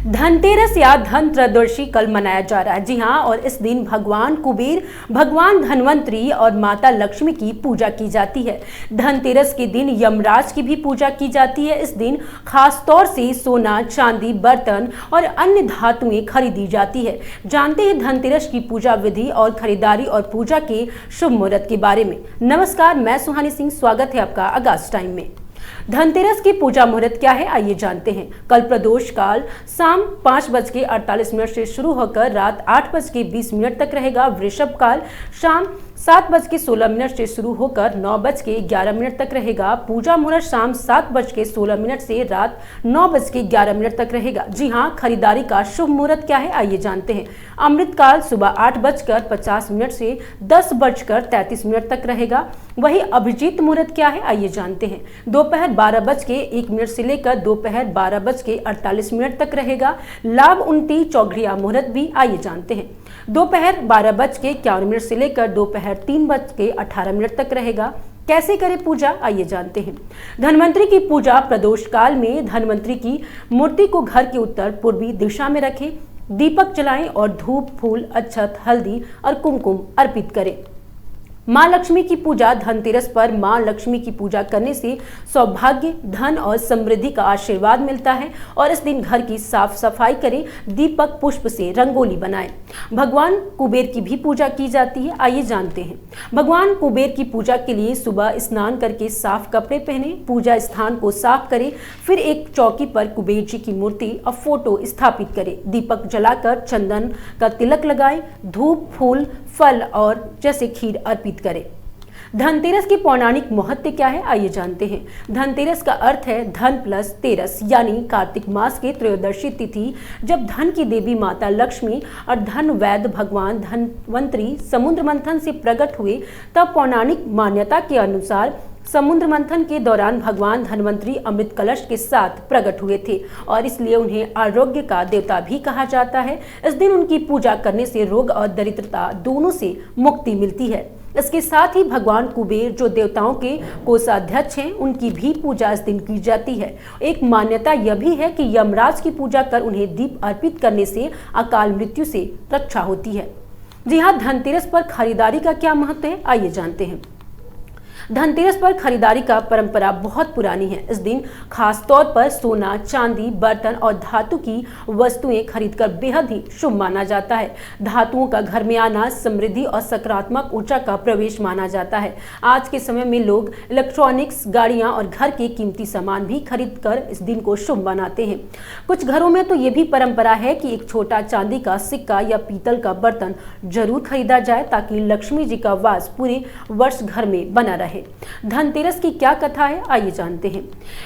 धनतेरस या धन त्रयोदशी कल मनाया जा रहा है। जी हाँ, और इस दिन भगवान कुबेर, भगवान धनवंतरी और माता लक्ष्मी की पूजा की जाती है। धनतेरस के दिन यमराज की भी पूजा की जाती है। इस दिन खास तौर से सोना, चांदी, बर्तन और अन्य धातुएं खरीदी जाती है। जानते हैं धनतेरस की पूजा विधि और खरीदारी और पूजा के शुभ मुहूर्त के बारे में। नमस्कार, मैं सुहानी सिंह, स्वागत है आपका आगाज टाइम में। धनतेरस की पूजा मुहूर्त क्या है, आइए जानते हैं। कल प्रदोष काल शाम 5:48 से शुरू होकर रात 8:20 तक रहेगा। वृषभ काल शाम 7:16 से शुरू होकर 9:11 तक रहेगा। पूजा मुहूर्त शाम 7:16 से रात 9:11 तक रहेगा। जी हाँ, खरीदारी का शुभ मुहूर्त क्या है, आइए जानते हैं। अमृत काल सुबह 8:50 से 10:33 तक रहेगा। वही अभिजीत मुहूर्त क्या है, आइए जानते हैं। दोपहर 12:01 से लेकर दोपहर 12:48 तक रहेगा। लाभ 29 चौघड़िया मुहूर्त भी आइए जानते हैं। दोपहर 12:51 से लेकर दोपहर 3:18 तक रहेगा। कैसे करें पूजा, आइए जानते हैं। धनवंतरी की पूजा प्रदोष काल में धनवंतरी की मूर्ति को घर के उत्तर पूर्वी दिशा में रखें। दीपक जलाएं और धूप, फूल, अक्षत, हल्दी और कुमकुम अर्पित करें। माँ लक्ष्मी की पूजा धनतेरस पर माँ लक्ष्मी की पूजा करने से सौभाग्य, धन और समृद्धि का आशीर्वाद मिलता है। और इस दिन घर की साफ सफाई करें, दीपक, पुष्प से रंगोली बनाएं। भगवान कुबेर की भी पूजा की जाती है, आइए जानते हैं। भगवान कुबेर की पूजा के लिए सुबह स्नान करके साफ कपड़े पहने, पूजा स्थान को साफ करें, फिर एक चौकी पर कुबेर जी की मूर्ति और फोटो स्थापित करें। दीपक जलाकर चंदन का तिलक लगाएं, धूप, फूल, फल और जैसे खीर अर्पित करें। धनतेरस की पौराणिक महत्व क्या है, आइए जानते हैं। धनतेरस का अर्थ है धन प्लस तेरस, यानी कार्तिक मास के त्रयोदशी तिथि जब धन की देवी माता लक्ष्मी और धन वैद्य भगवान धनवंतरी समुद्र मंथन से प्रकट हुए। तब पौराणिक मान्यता के अनुसार समुद्र मंथन के दौरान भगवान धनवंतरी अमृत कलश के साथ प्रकट हुए थे और इसलिए उन्हें आरोग्य का देवता भी कहा जाता है। इस दिन उनकी पूजा करने से रोग और दरिद्रता दोनों से मुक्ति मिलती है। इसके साथ ही भगवान कुबेर जो देवताओं के कोषाध्यक्ष हैं, उनकी भी पूजा इस दिन की जाती है। एक मान्यता यह भी है कि यमराज की पूजा कर उन्हें दीप अर्पित करने से अकाल मृत्यु से रक्षा होती है। जी हाँ, धनतेरस पर खरीदारी का क्या महत्व है, आइए जानते हैं। धनतेरस पर खरीदारी का परंपरा बहुत पुरानी है। इस दिन खास तौर पर सोना, चांदी, बर्तन और धातु की वस्तुएं खरीदकर बेहद ही शुभ माना जाता है। धातुओं का घर में आना समृद्धि और सकारात्मक ऊर्जा का प्रवेश माना जाता है। आज के समय में लोग इलेक्ट्रॉनिक्स, गाड़ियां और घर के कीमती सामान भी खरीदकर इस दिन को शुभ मनाते हैं। कुछ घरों में तो ये भी परंपरा है कि एक छोटा चांदी का सिक्का या पीतल का बर्तन जरूर खरीदा जाए ताकि लक्ष्मी जी का वास पूरे वर्ष घर में बना रहे। धनतेरस की क्या कथा है, आइए जानते हैं।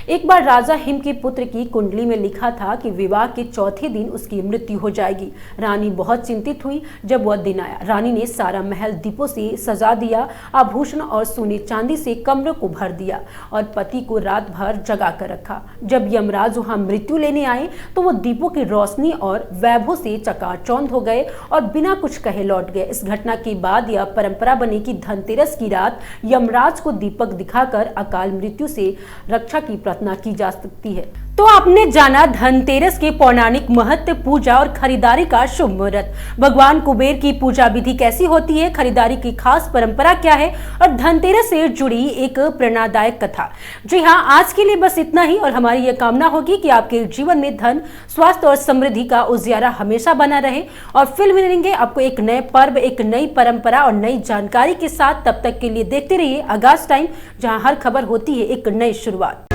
एक बार राजा हिम के पुत्र की कुंडली में लिखा था कि विवाह के चौथे दिन उसकी मृत्यु हो जाएगी। रानी बहुत चिंतित हुई जब वह दिन आया। रानी ने सारा महल दीपों से सजा दिया, आभूषण और सोने चांदी से कमरों को भर दिया और पति को रात भर जगा कर रखा। जब यमराज वहां मृत्यु लेने आए तो वो दीपों की रोशनी और वैभव से चकाचौंध हो गए और बिना कुछ कहे लौट गए। इस घटना के बाद यह परंपरा बनी कि धनतेरस की रात यमराज को दीपक दिखाकर अकाल मृत्यु से रक्षा की प्रार्थना की जा सकती है। तो आपने जाना धनतेरस के पौराणिक महत्व, पूजा और खरीदारी का शुभ मुहूर्त। भगवान कुबेर की पूजा विधि कैसी होती है, खरीदारी की खास परंपरा क्या है और धनतेरस से जुड़ी एक प्रेरणादायक कथा। जी हाँ, आज के लिए बस इतना ही और हमारी यह कामना होगी कि आपके जीवन में धन, स्वास्थ्य और समृद्धि का उजियारा हमेशा बना रहे। और फिर मिलेंगे आपको एक नए पर्व, एक नई परंपरा और नई जानकारी के साथ। तब तक के लिए देखते रहिए आगाज टाइम, जहाँ हर खबर होती है एक नई शुरुआत।